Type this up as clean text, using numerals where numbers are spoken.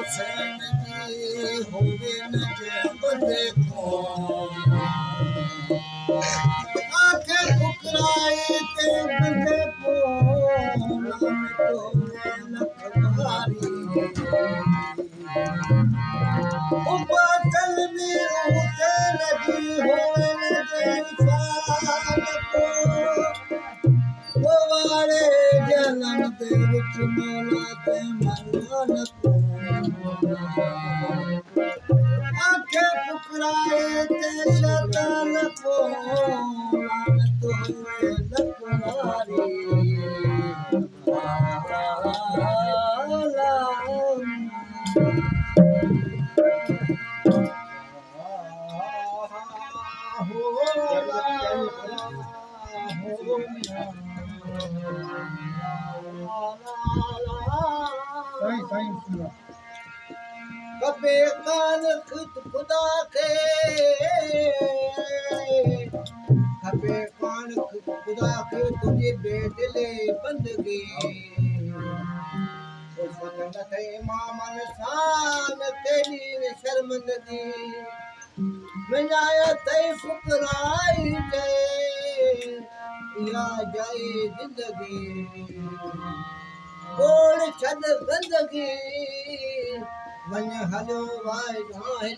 हुसैन जी होवे न जब देखो आंखें ठुकराए ते बंदे को नाम तो लखवारी उपासल में हुसैन जी होवे न इंसान को वाले जन्म दे विच मौला ते मरना को आंखें ठुकराए ते शैतान को लानत होए लखवारी कबे कान खुद खुदा के कबे कान खुद खुदा के तुझे बेदले बंदगी उस थे मामन शान तेरी शर्मंदगी विनायत फुकराई जे या जाए जिंदगी कोड़ छद गंदगी मन हलो वाई जाए